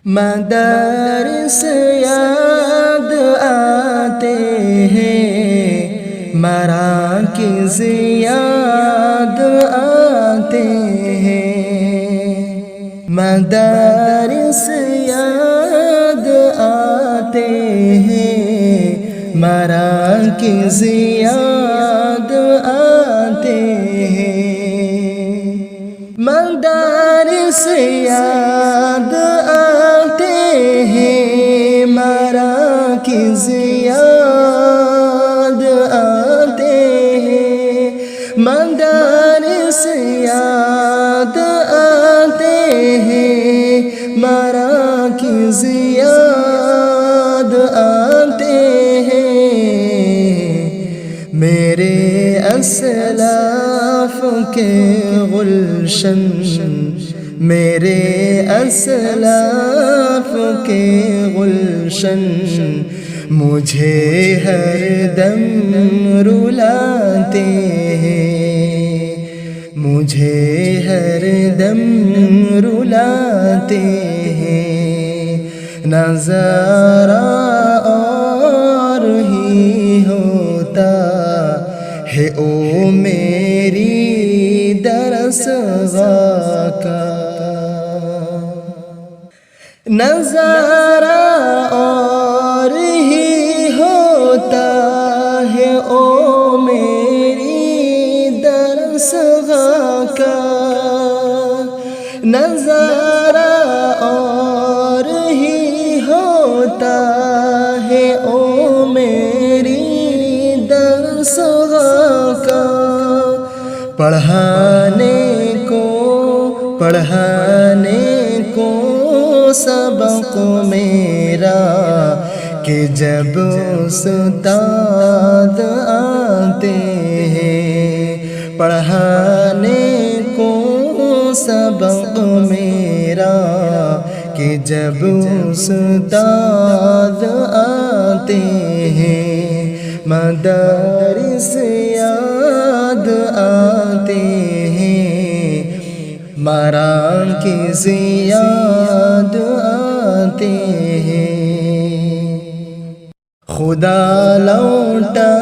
مدارس یاد آتے ہیں، مراکز یاد آتے ہیں، مدارس یاد آتے ہیں، مراکز یاد آتے ہیں، مدارس یاد آتے ہیں، مراکز یاد آتے ہیں، مدارس یاد آتے ہیں، مراکز یاد آتے ہیں، میرے اسلاف کے گلشن، میرے اسلاف کے گلشن مجھے ہر دم رلاتے ہیں، مجھے ہر دم رلاتے ہیں، نظارہ اور ہی ہوتا ہے او میری درسگاہ کا، نظارہ اور ہی ہوتا ہے او میری درسگاہ کا، نظارہ اور ہی ہوتا ہے او میری درسگاہ کا، پڑھانے کو سبق میرا کہ جب استاد آتے ہیں، پڑھانے کو سبق میرا کہ جب استاد آتے ہیں، مدارس یاد آتے ہیں، مراکز یاد آتے ہیں، خدا لوٹا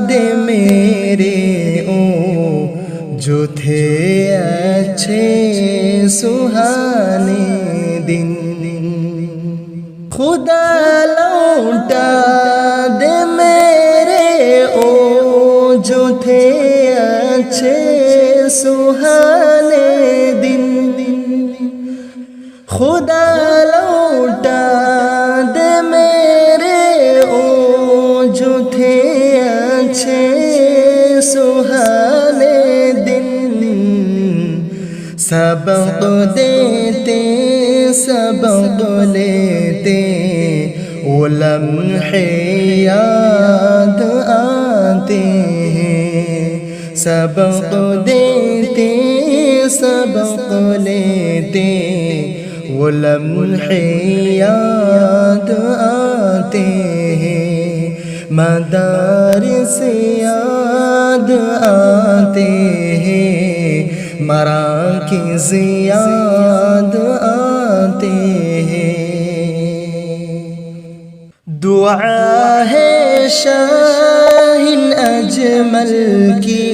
دے میرے او جو تھے اچھے سہانے دن، خدا لوٹا دے میرے او جو تھے اچھے سہانے دن، خدا لوٹا دے میرے او جو تھے اچھے سہانے دن، سبق دیتے سبق لیتے وہ لمحے یاد آتے ہیں، سبق دیتے سبق لیتے وہ لمحے یاد آتے ہیں، مدارس یاد آتے ہیں، مراکز یاد آتے ہیں، دعا ہے شاہ اجمل کی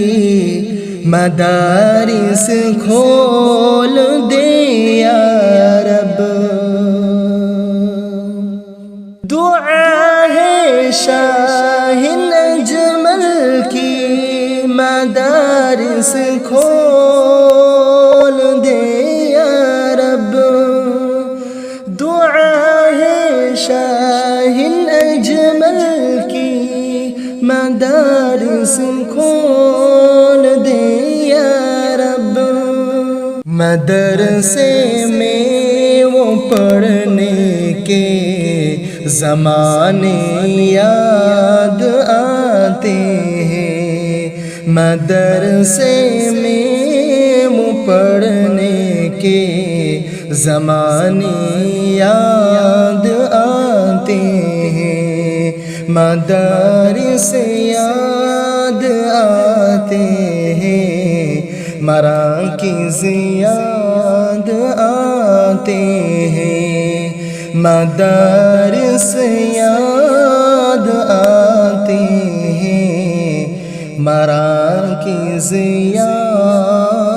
مدارس کھول دے یا رب، دعا ہے شاہ اجمل کی مدارس کھول دے یا رب، دعا ہے شاہ اجمل کی مدارس کھول دے یا رب، مدرسے میں وہ پڑھنے کے زمانے یاد آتے ہیں، مدرسے میں وہ پڑھنے کے زمانے یاد آتے ہیں، مدارس یاد آتے ہیں، مراکز یاد آتے ہیں، مدارس یاد آتے ہیں، مراکز یاد